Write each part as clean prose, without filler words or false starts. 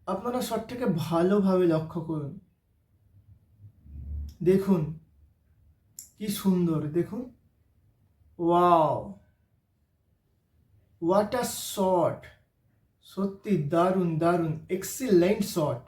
আপনারা শটটাকে ভালোভাবে লক্ষ্য করুন। দেখুন কি সুন্দর, দেখুন। Wow, what a shot! সত্যি দারুণ দারুণ, এক্সিলেন্ট শট।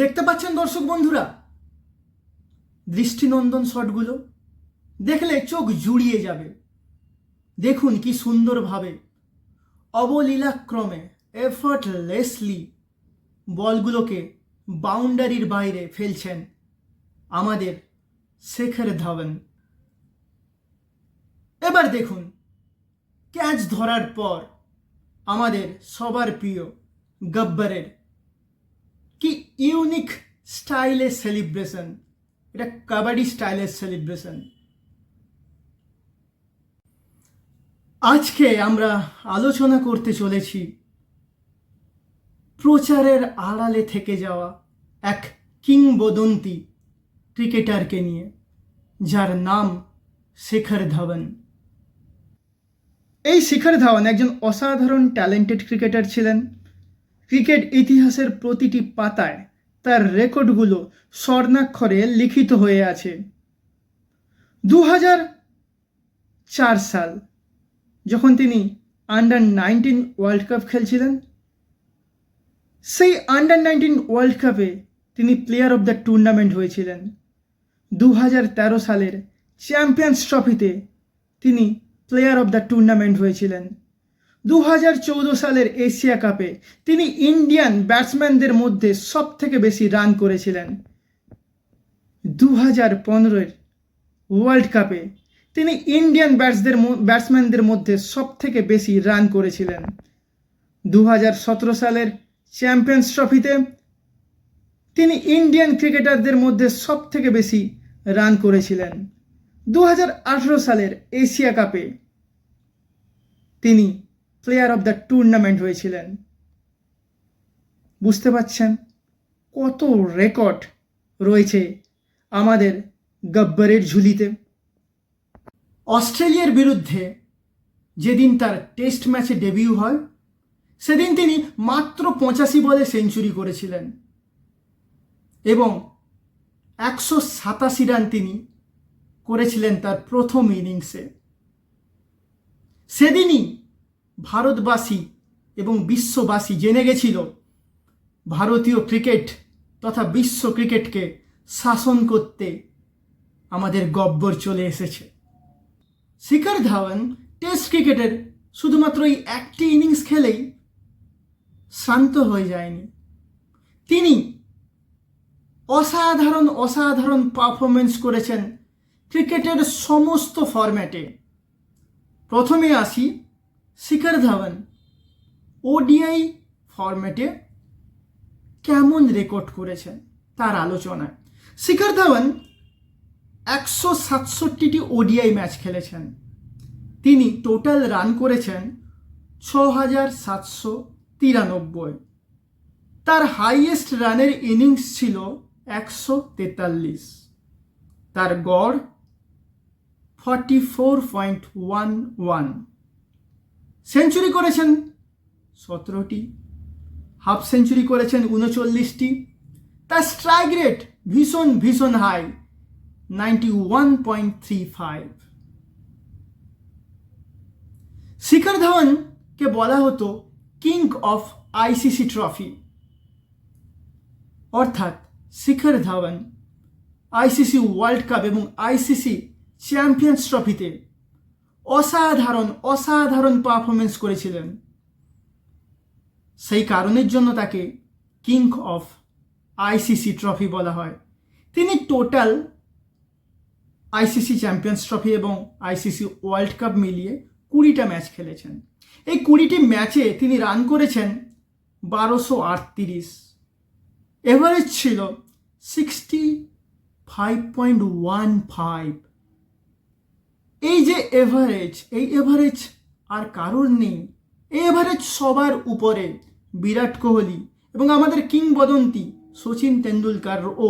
দেখতে পাচ্ছেন দর্শক বন্ধুরা দৃষ্টিনন্দন শটগুলো, দেখলে চোখ জুড়িয়ে যাবে। দেখুন কি সুন্দরভাবে অবলীলাক্রমে এফর্টলেসলি বলগুলোকে বাউন্ডারির বাইরে ফেলছেন আমাদের শেখর ধাওয়ান। এবার দেখুন ক্যাচ ধরার পর আমাদের সবার প্রিয় গব্বরের কি ইউনিক স্টাইলের সেলিব্রেশন। এটা কাবাডি স্টাইলের সেলিব্রেশন। আজকে আমরা আলোচনা করতে চলেছি প্রচারের আড়ালে থেকে যাওয়া এক কিংবদন্তি ক্রিকেটারকে নিয়ে, যার নাম শেখর ধাওয়ান। এই শেখর ধাওয়ান একজন অসাধারণ ট্যালেন্টেড ক্রিকেটার ছিলেন। ক্রিকেট ইতিহাসের প্রতিটি পাতায় তার রেকর্ডগুলো স্বর্ণাক্ষরে লিখিত হয়ে আছে। 2004 সাল যখন তিনি আন্ডার-19 ওয়ার্ল্ড কাপ খেলছিলেন, সেই আন্ডার-19 ওয়ার্ল্ড কাপে তিনি প্লেয়ার অফ দ্য টুর্নামেন্ট হয়েছিলেন। 2013 সালের চ্যাম্পিয়ন্স ট্রফিতে তিনি প্লেয়ার অফ দ্য টুর্নামেন্ট হয়েছিলেন। 2014 সালের এশিয়া কাপে তিনি ইন্ডিয়ান ব্যাটসম্যানদের মধ্যে সবথেকে বেশি রান করেছিলেন। 2015 ওয়ার্ল্ড কাপে তিনি ইন্ডিয়ান ব্যাটসম্যানদের মধ্যে সবথেকে বেশি রান করেছিলেন। 2017 সালের চ্যাম্পিয়ন্স ট্রফিতে তিনি ইন্ডিয়ান ক্রিকেটারদের মধ্যে সবথেকে বেশি রান করেছিলেন। 2018 সালের এশিয়া কাপে তিনি প্লেয়ার অফ দ্য টুর্নামেন্ট হয়েছিলেন। বুঝতে পারছেন কত রেকর্ড রয়েছে আমাদের গব্বরের ঝুলিতে। অস্ট্রেলিয়ার বিরুদ্ধে যেদিন তার টেস্ট ম্যাচে ডেবিউ হয়, সেদিন তিনি মাত্র 85 বলে সেঞ্চুরি করেছিলেন এবং 187 রান তিনি করেছিলেন তার প্রথম ইনিংসে। সেদিনই ভারতবাসী এবং বিশ্ববাসী জেনে গেছিল ভারতীয় ক্রিকেট তথা বিশ্ব ক্রিকেটকে শাসন করতে আমাদের গব্বর চলে এসেছে। শিখর ধাওয়ান টেস্ট ক্রিকেটের শুধুমাত্র এই একটি ইনিংস খেলেই শান্ত হয়ে যায়নি। তিনি অসাধারণ পারফরমেন্স করেছেন ক্রিকেটের সমস্ত ফরম্যাটে। প্রথমে আসি শিখর ধাওয়ান ওডিআই ফরম্যাটে কেমন রেকর্ড করেছেন তার আলোচনায়। শিখর ধাওয়ান 167টি ওডিআই ম্যাচ খেলেছেন। তিনি টোটাল রান করেছেন 6793। তার হাইয়েস্ট রানের ইনিংস ছিল 143। তার গড় 44.11। সেঞ্চুরি করেছেন 17টি, হাফ সেঞ্চুরি করেছেন 39টি। তার স্ট্রাইক রেট ভীষণ হাই, 91.35। শিখর ধাওয়ানকে বলা হতো কিং অফ আইসিসি ট্রফি, অর্থাৎ Shikhar Dhawan ICC world cup এবং আইসিসি চ্যাম্পিয়ন্স ট্রফিতে অসাধারণ পারফরমেন্স করেছিলেন। সেই কারণের জন্য তাকে কিং অফ আইসিসি ট্রফি বলা হয়। তিনি টোটাল আইসিসি চ্যাম্পিয়ন্স ট্রফি এবং আইসিসি ওয়ার্ল্ড কাপ মিলিয়ে 20টা ম্যাচ খেলেছেন। এই 20টি ম্যাচে তিনি রান করেছেন 1238। এভারেজ ছিল 65.15। এই যে এভারেজ, এই এভারেজ আর কারোর নেই। এই এভারেজ সবার উপরে বিরাট কোহলি এবং আমাদের কিংবদন্তি সচিন তেন্ডুলকার ও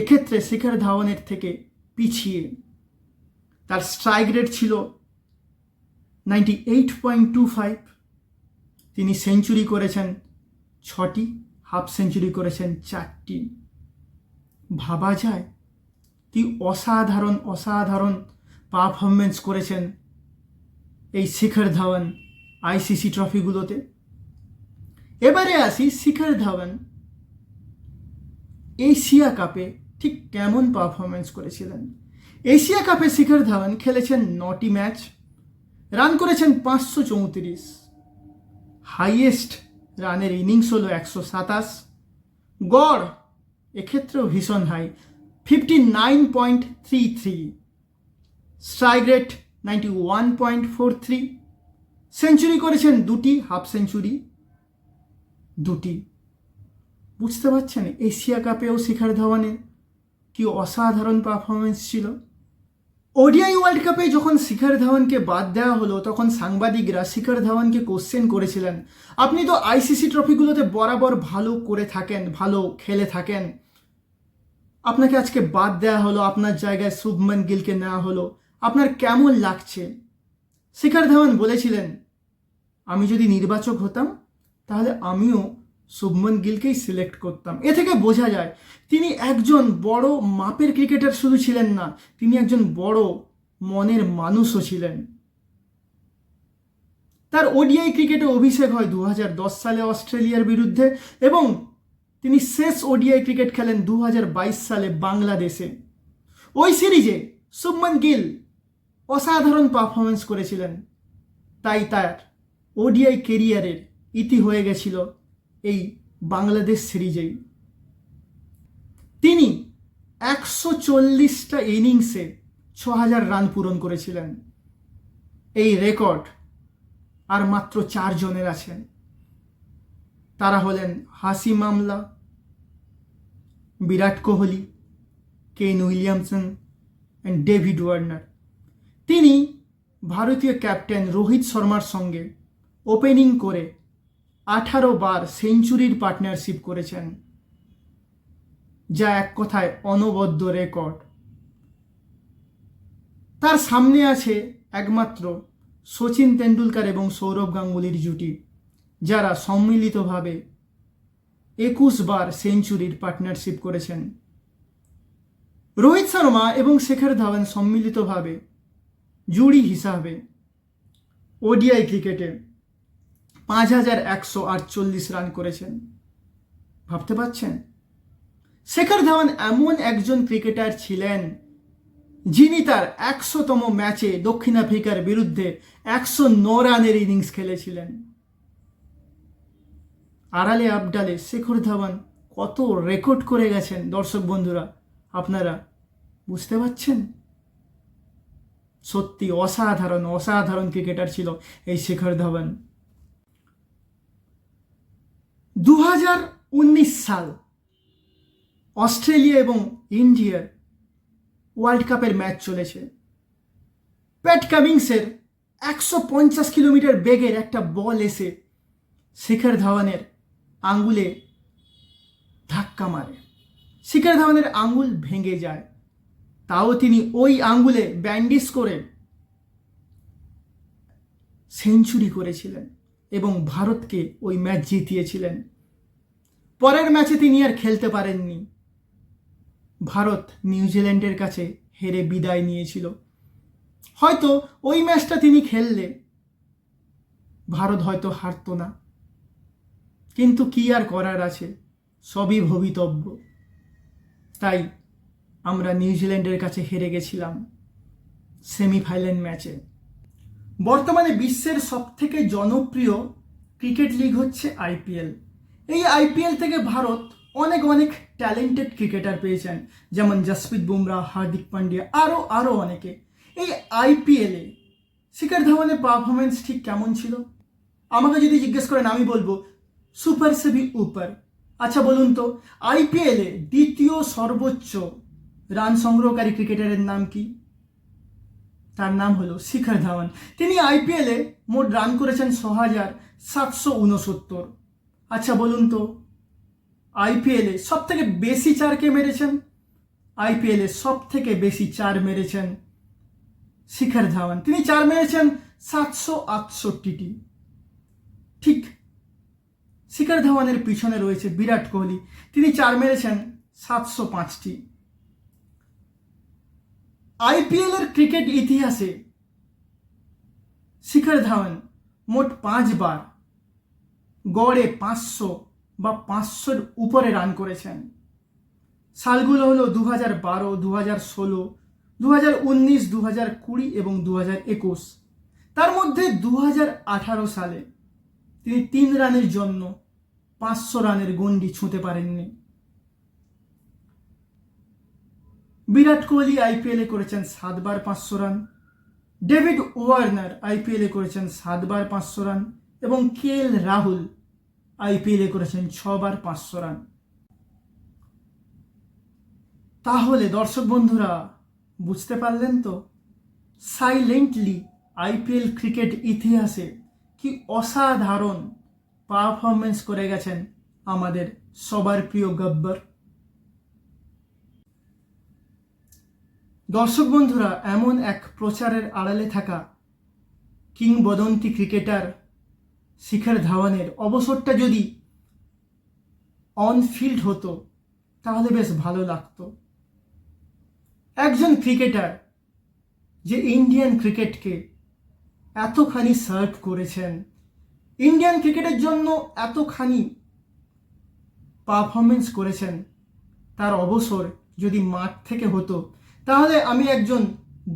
এক্ষেত্রে শিখর ধাওয়ানের থেকে পিছিয়ে। তার স্ট্রাইক রেট ছিল 98.25। তিনি সেঞ্চুরি করেছেন 6টি, হাফ সেঞ্চুরি করেছেন 4টি। ভাবা যায় কি অসাধারণ অসাধারণ পারফরমেন্স করেছেন এই শিখর ধাওয়ান আইসিসি ট্রফিগুলোতে। এবারে আসি শিখর ধাওয়ান এশিয়া কাপে ঠিক কেমন পারফরমেন্স করেছিলেন। এশিয়া কাপে শিখর ধাওয়ান খেলেছেন 9টি ম্যাচ, রান করেছেন 534, হাইয়েস্ট রানের ইনিংস হলো 127, গড় এক্ষেত্রেও ভীষণ হাই 59.33, স্ট্রাইক রেট 91.43, সেঞ্চুরি করেছেন 2টি, হাফ সেঞ্চুরি 2টি। বুঝতে পারছেন এশিয়া কাপেও শিখর ধাওয়ানের কি অসাধারণ পারফরমেন্স ছিল। ওডিআই ওয়ার্ল্ড কাপে যখন শিখর ধাওয়ানকে বাদ দেওয়া হলো তখন সাংবাদিকরা শিখর ধাওয়ানকে কোশ্চেন করেছিলেন, আপনি তো আইসিসি ট্রফিগুলোতে বরাবর ভালো করে থাকেন, ভালো খেলে থাকেন, আপনাকে আজকে বাদ দেওয়া হলো, আপনার জায়গায় শুভমন গিলকে নেওয়া হলো, আপনার কেমন লাগছে? শিখর ধাওয়ান বলেছিলেন, আমি যদি নির্বাচক হতাম তাহলে আমিও শুভমন গিলকেই সিলেক্ট করতাম। এ থেকে বোঝা যায় তিনি একজন বড় মাপের ক্রিকেটার শুধু ছিলেন না, তিনি একজন বড় মনের মানুষও ছিলেন। তার ওডিআই ক্রিকেটে অভিষেক হয় 2010 সালে অস্ট্রেলিয়ার বিরুদ্ধে এবং তিনি শেষ ওডিআই ক্রিকেট খেলেন 2022 সালে বাংলাদেশে। ওই সিরিজে শুভমন গিল অসাধারণ পারফরমেন্স করেছিলেন, তাই তার ওডিআই কেরিয়ারের ইতি হয়ে গেছিল এই বাংলাদেশ সিরিজেই। তিনি 140টা ইনিংসে 6000 রান পূরণ করেছিলেন। এই রেকর্ড আর মাত্র 4 জনের আছেন, তারা হলেন হাসিম আমলা, Virat Kohli, Kane Williamson and David Warner. তিনি ভারতীয় ক্যাপ্টেন রোহিত শর্মার সঙ্গে ওপেনিং করে 18 বার সেঞ্চুরির পার্টনারশিপ করেছেন, যা এক কথায় অনবদ্য রেকর্ড। তার সামনে আছে একমাত্র সচিন তেন্ডুলকর এবং সৌরভ গাঙ্গুলির জুটি, যারা সম্মিলিতভাবে 21 বার সেঞ্চুরির পার্টনারশিপ করেছেন। রোহিত শর্মা এবং শিখর ধাওয়ান সম্মিলিতভাবে জুড়ি হিসাবে ওডিআই ক্রিকেটে 5148 রান করেছেন। ভাবতে পারছেন? শিখর ধাওয়ান এমন একজন ক্রিকেটার ছিলেন যিনি তার 100তম ম্যাচে দক্ষিণ আফ্রিকার বিরুদ্ধে 109 রানের ইনিংস খেলেছিলেন। আড়ালে আবডালে শিখর ধাওয়ান কত রেকর্ড করে গেছেন দর্শক বন্ধুরা, আপনারা বুঝতে পারছেন? সত্যি অসাধারণ অসাধারণ ক্রিকেটার ছিল এই শিখর ধাওয়ান। 2019 সাল অস্ট্রেলিয়া এবং ইন্ডিয়ার ওয়ার্ল্ড কাপের ম্যাচ চলেছে। প্যাট কামিংসের 150 কিলোমিটার বেগের একটা বল এসে শিখর ধাওয়ানের আঙ্গুলে ধাক্কা মারে, শিখর ধাওয়ানের আঙ্গুল ভেঙে যায়, তাও তিনি ওই আঙ্গুলে ব্যান্ডেজ করে সেঞ্চুরি করেছিলেন এবং ভারতকে ওই ম্যাচ জিতিয়েছিলেন। পরের ম্যাচে তিনি আর খেলতে পারেননি, ভারত নিউজিল্যান্ডের কাছে হেরে বিদায় নিয়েছিল। হয়তো ওই ম্যাচটা তিনি খেললে ভারত হয়তো হারতো না, কিন্তু কি আর করার আছে, সবই ভবিতব্য। তাই আমরা নিউজিল্যান্ডের কাছে হেরে গেছিলাম সেমিফাইনাল ম্যাচে। বর্তমানে বিশ্বের সবথেকে জনপ্রিয় ক্রিকেট লিগ হচ্ছে আইপিএল। এই আইপিএল থেকে ভারত অনেক অনেক ট্যালেন্টেড ক্রিকেটার পেয়েছেন, যেমন জসপ্রীত বুমরা, হার্দিক পান্ডিয়া, আরও অনেকে। এই আইপিএলে শিখর ধাওয়ানের পারফরমেন্স ঠিক কেমন ছিল? আমাকে যদি জিজ্ঞেস করেন আমি বলবো সুপার সে ভি উপর। আচ্ছা বলুন তো, আইপিএলে দ্বিতীয় সর্বোচ্চ রান সংগ্রহকারী ক্রিকেটারের নাম কি? তার নাম হলো শিখর ধাওয়ান। তিনি আইপিএলে মোট রান করেছেন 6769। আচ্ছা বলুন তো, আইপিএলে সব থেকে বেশি চার কে মেরেছেন? আইপিএলে সব থেকে বেশি চার মেরেছেন শিখর ধাওয়ান। তিনি চার মেরেছেন 768টি। ঠিক শিখর ধাওয়ানের পিছনে রয়েছে বিরাট কোহলি, তিনি 4 মেরেছেন 705টি। আইপিএল এর ক্রিকেট ইতিহাসে শিখর ধাওয়ান মোট 5 বার গড়ে 500 বা 500-র উপরে রান করেছেন। সালগুলো হলো 2012, 2016, 2019, 2020 এবং 2021। তার মধ্যে 2018 সালে তিনি 3 রানের জন্য 500 রানের গণ্ডি ছুঁতে পারেননি। বিরাট কোহলি আইপিএলে করেছেন 7 বার 500 রান, ডেভিড ওয়ার্নার আইপিএলে করেছেন 7 বার 500 রান এবং কেএল রাহুল আইপিএলে করেছেন 6 বার 500 রান। তাহলে দর্শক বন্ধুরা বুঝতে পারলেন তো সাইলেন্টলি আইপিএল ক্রিকেট ইতিহাসে কি অসাধারণ পারফরমেন্স করে গেছেন আমাদের সবার প্রিয় গব্বর। দর্শক বন্ধুরা, এমন এক প্রচারের আড়ালে থাকা কিংবদন্তি ক্রিকেটার শিখর ধাওয়ানের অবসরটা যদি অন ফিল্ড হতো তাহলে বেশ ভালো লাগতো। একজন ক্রিকেটার যে ইন্ডিয়ান ক্রিকেটকে এতখানি সার্ভ করেছেন, ইন্ডিয়ান ক্রিকেটের জন্য এতখানি পারফরমেন্স করেছেন, তার অবসর যদি মাঠ থেকে হতো তাহলে আমি একজন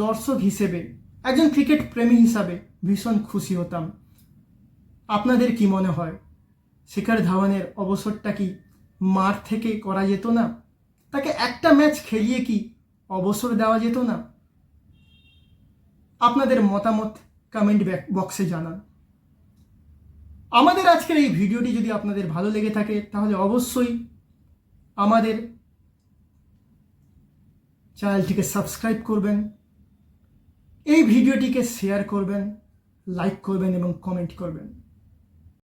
দর্শক হিসেবে, একজন ক্রিকেট প্রেমী হিসাবে ভীষণ খুশি হতাম। আপনাদের কি মনে হয় শিখর ধাওয়ানের অবসরটা কি মাঠ থেকে করা যেত না? তাকে একটা ম্যাচ খেলিয়ে কি অবসর দেওয়া যেত না? আপনাদের মতামত কমেন্ট বক্সে জানান। আমাদের আজকের এই ভিডিওটি যদি আপনাদের ভালো লেগে থাকে তাহলে অবশ্যই আমাদের চ্যানেলটিকে সাবস্ক্রাইব করবেন, এই ভিডিওটিকে শেয়ার করবেন, লাইক করবেন এবং কমেন্ট করবেন।